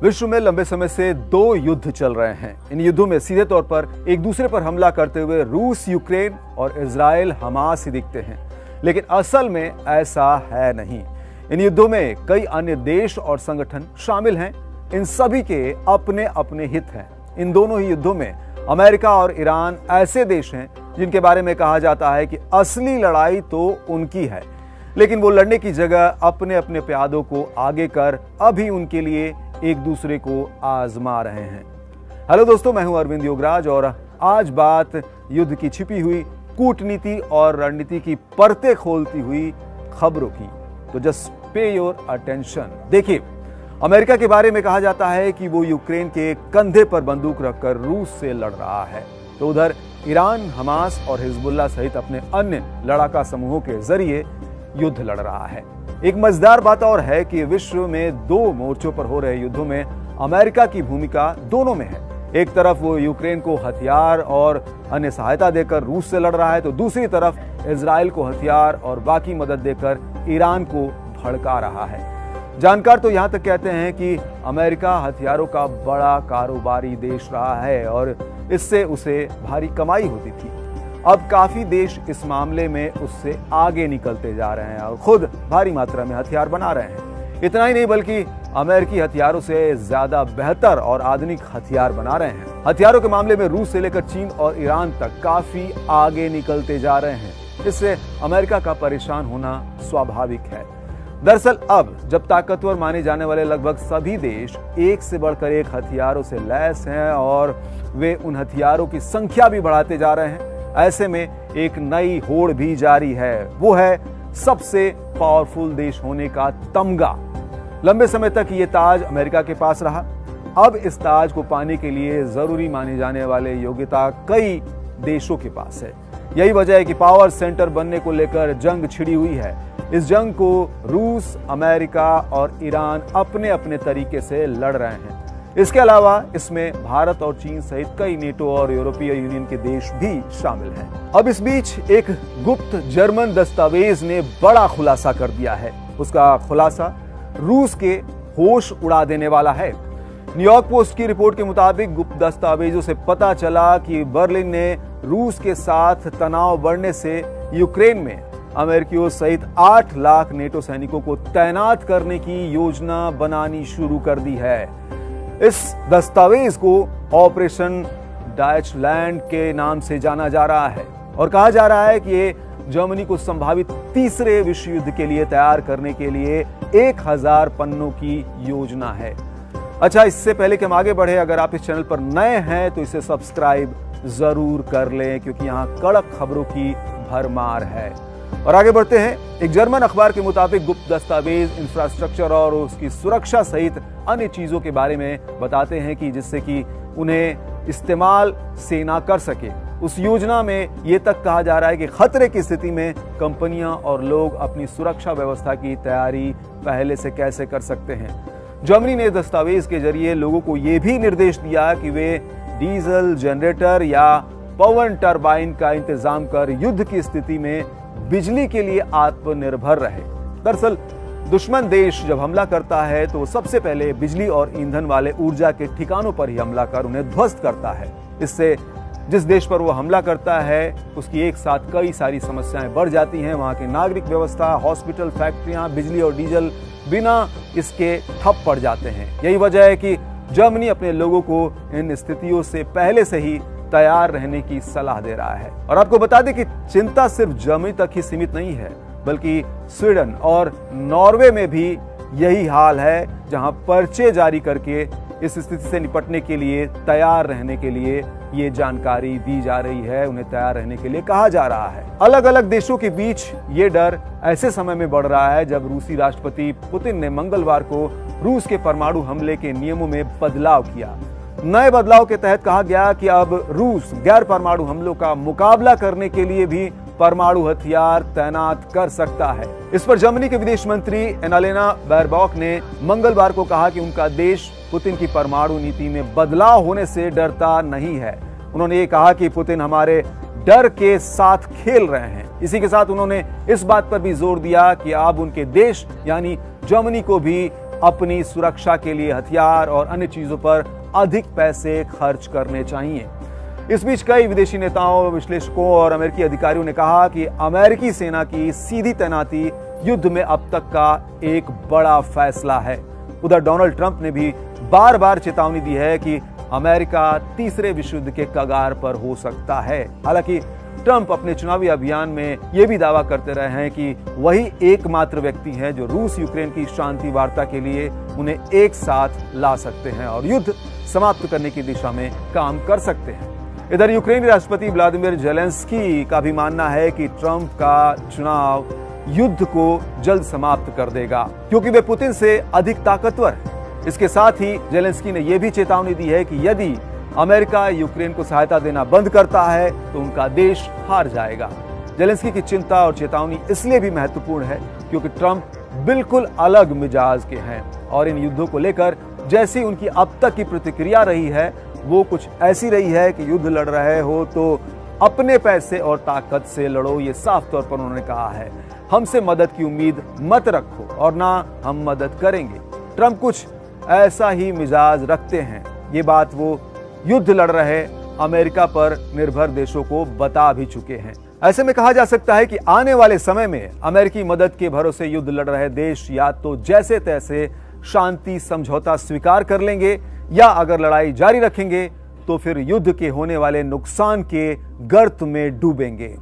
विश्व में लंबे समय से दो युद्ध चल रहे हैं। इन युद्धों में सीधे तौर पर एक दूसरे पर हमला करते हुए रूस यूक्रेन और इजराइल हमास ही दिखते हैं, लेकिन असल में ऐसा है नहीं। इन युद्धों में कई अन्य देश और संगठन शामिल हैं। इन सभी के अपने अपने हित हैं। इन दोनों ही युद्धों में अमेरिका और ईरान ऐसे देश हैं जिनके बारे में कहा जाता है कि असली लड़ाई तो उनकी है, लेकिन वो लड़ने की जगह अपने अपने प्यादों को आगे कर अभी उनके लिए एक दूसरे को आजमा रहे हैं। हेलो दोस्तों, मैं हूं अरविंद योगराज और आज बात युद्ध की छिपी हुई कूटनीति और रणनीति की परतें खोलती हुई खबरों की। तो जस्ट पे योर अटेंशन। देखिए, अमेरिका के बारे में कहा जाता है कि वो यूक्रेन के कंधे पर बंदूक रखकर रूस से लड़ रहा है, तो उधर ईरान हमास और हिजबुल्लाह सहित अपने अन्य लड़ाका समूहों के जरिए युद्ध लड़ रहा है। एक मजेदार बात और है कि विश्व में दो मोर्चों पर हो रहे युद्धों में अमेरिका की भूमिका दोनों में है। एक तरफ वो यूक्रेन को हथियार और अन्य सहायता देकर रूस से लड़ रहा है, तो दूसरी तरफ इजराइल को हथियार और बाकी मदद देकर ईरान को भड़का रहा है। जानकार तो यहां तक कहते हैं कि अमेरिका हथियारों का बड़ा कारोबारी देश रहा है और इससे उसे भारी कमाई होती थी। अब काफी देश इस मामले में उससे आगे निकलते जा रहे हैं और खुद भारी मात्रा में हथियार बना रहे हैं। इतना ही नहीं, बल्कि अमेरिकी हथियारों से ज्यादा बेहतर और आधुनिक हथियार बना रहे हैं। हथियारों के मामले में रूस से लेकर चीन और ईरान तक काफी आगे निकलते जा रहे हैं। इससे अमेरिका का परेशान होना स्वाभाविक है। दरअसल अब जब ताकतवर माने जाने वाले लगभग सभी देश एक से बढ़कर एक हथियारों से लैस हैं और वे उन हथियारों की संख्या भी बढ़ाते जा रहे हैं, ऐसे में एक नई होड़ भी जारी है। वो है सबसे पावरफुल देश होने का तमगा। लंबे समय तक ये ताज अमेरिका के पास रहा। अब इस ताज को पाने के लिए जरूरी माने जाने वाले योग्यता कई देशों के पास है। यही वजह है कि पावर सेंटर बनने को लेकर जंग छिड़ी हुई है। इस जंग को रूस, अमेरिका और ईरान अपने अपने तरीके से लड़ रहे हैं। इसके अलावा इसमें भारत और चीन सहित कई नेटो और यूरोपीय यूनियन के देश भी शामिल हैं। अब इस बीच एक गुप्त जर्मन दस्तावेज ने बड़ा खुलासा कर दिया है। उसका खुलासा रूस के होश उड़ा देने वाला है। न्यूयॉर्क पोस्ट की रिपोर्ट के मुताबिक गुप्त दस्तावेजों से पता चला कि बर्लिन ने रूस के साथ तनाव बढ़ने से यूक्रेन में अमेरिकियों सहित 8 लाख नेटो सैनिकों को तैनात करने की योजना बनानी शुरू कर दी है। इस दस्तावेज को ऑपरेशन डायचलैंड के नाम से जाना जा रहा है और कहा जा रहा है कि ये जर्मनी को संभावित तीसरे विश्व युद्ध के लिए तैयार करने के लिए 1000 पन्नों की योजना है। अच्छा, इससे पहले कि हम आगे बढ़े, अगर आप इस चैनल पर नए हैं तो इसे सब्सक्राइब जरूर कर लें, क्योंकि यहाँ कड़क खबरों की भरमार है। और आगे बढ़ते हैं। एक जर्मन अखबार के मुताबिक गुप्त दस्तावेज इंफ्रास्ट्रक्चर और उसकी सुरक्षा सहित अन्य चीजों के बारे में बताते हैं कि जिससे कि उन्हें इस्तेमाल सेना कर सके। उस योजना में यह तक कहा जा रहा है कि खतरे की स्थिति में कंपनियां और लोग अपनी सुरक्षा व्यवस्था की तैयारी पहले से कैसे कर सकते हैं। जर्मनी ने दस्तावेज के जरिए लोगों को यह भी निर्देश दिया कि वे डीजल जनरेटर या पवन टरबाइन का इंतजाम कर युद्ध की स्थिति में बिजली के लिए आत्मनिर्भर रहे। दरअसल दुश्मन देश जब हमला करता है तो सबसे पहले बिजली और ईंधन वाले ऊर्जा के ठिकानों पर ही हमला कर उन्हें ध्वस्त करता है। इससे जिस देश पर वो हमला करता है उसकी एक साथ कई सारी समस्याएं बढ़ जाती हैं। वहां की नागरिक व्यवस्था, हॉस्पिटल, फैक्ट्रियां, बिजली और डीजल बिना इसके ठप पड़ जाते हैं। यही वजह है कि जर्मनी अपने लोगों को इन स्थितियों से पहले से ही तैयार रहने की सलाह दे रहा है। और आपको बता दें कि चिंता सिर्फ जर्मनी तक ही सीमित नहीं है, बल्कि स्वीडन और नॉर्वे में भी यही हाल है, जहां पर्चे जारी करके इस स्थिति से निपटने के लिए तैयार रहने के लिए ये जानकारी दी जा रही है। उन्हें तैयार रहने के लिए कहा जा रहा है। अलग अलग देशों के बीच ये डर ऐसे समय में बढ़ रहा है जब रूसी राष्ट्रपति पुतिन ने मंगलवार को रूस के परमाणु हमले के नियमों में बदलाव किया। नए बदलाव के तहत कहा गया कि अब रूस गैर परमाणु हमलों का मुकाबला करने के लिए भी परमाणु हथियार तैनात कर सकता है। इस पर जर्मनी के विदेश मंत्री एनालेना बैरबॉक ने मंगलवार को कहा कि उनका देश पुतिन की परमाणु नीति में बदलाव होने से डरता नहीं है। उन्होंने ये कहा कि पुतिन हमारे डर के साथ खेल रहे हैं। इसी के साथ उन्होंने इस बात पर भी जोर दिया कि अब उनके देश यानी जर्मनी को भी अपनी सुरक्षा के लिए हथियार और अन्य चीजों पर अधिक पैसे खर्च करने चाहिए। इस बीच कई विदेशी नेताओं, विश्लेषकों और अमेरिकी अधिकारियों ने कहा कि अमेरिकी सेना की सीधी तैनाती युद्ध में अब तक का एक बड़ा फैसला है। उधर डोनाल्ड ट्रंप ने भी बार बार चेतावनी दी है कि अमेरिका तीसरे विश्व युद्ध के कगार पर हो सकता है। हालांकि ट्रंप अपने चुनावी अभियान में यह भी दावा करते रहे हैं कि वही एकमात्र व्यक्ति हैं जो रूस यूक्रेन की शांति वार्ता के लिए उन्हें एक साथ ला सकते हैं और युद्ध समाप्त करने की दिशा में काम कर सकते हैं। इधर यूक्रेनी राष्ट्रपति व्लादिमीर जेलेंस्की का भी मानना है कि ट्रंप का चुनाव युद्ध को जल्द समाप्त कर देगा क्योंकि वे पुतिन से अधिक ताकतवर है। इसके साथ ही जेलेंस्की ने यह भी चेतावनी दी है कि यदि अमेरिका यूक्रेन को सहायता देना बंद करता है तो उनका देश हार जाएगा। जेलेंस्की की चिंता और चेतावनी इसलिए भी महत्वपूर्ण है क्योंकि ट्रंप बिल्कुल अलग मिजाज के हैं और इन युद्धों को लेकर जैसी उनकी अब तक की प्रतिक्रिया रही है वो कुछ ऐसी रही है कि युद्ध लड़ रहे हो तो अपने पैसे और ताकत से लड़ो। ये साफ तौर पर उन्होंने कहा है, हमसे मदद की उम्मीद मत रखो और ना हम मदद करेंगे। ट्रंप कुछ ऐसा ही मिजाज रखते हैं। ये बात वो युद्ध लड़ रहे अमेरिका पर निर्भर देशों को बता भी चुके हैं। ऐसे में कहा जा सकता है कि आने वाले समय में अमेरिकी मदद के भरोसे युद्ध लड़ रहे देश या तो जैसे तैसे शांति समझौता स्वीकार कर लेंगे या अगर लड़ाई जारी रखेंगे तो फिर युद्ध के होने वाले नुकसान के गर्त में डूबेंगे।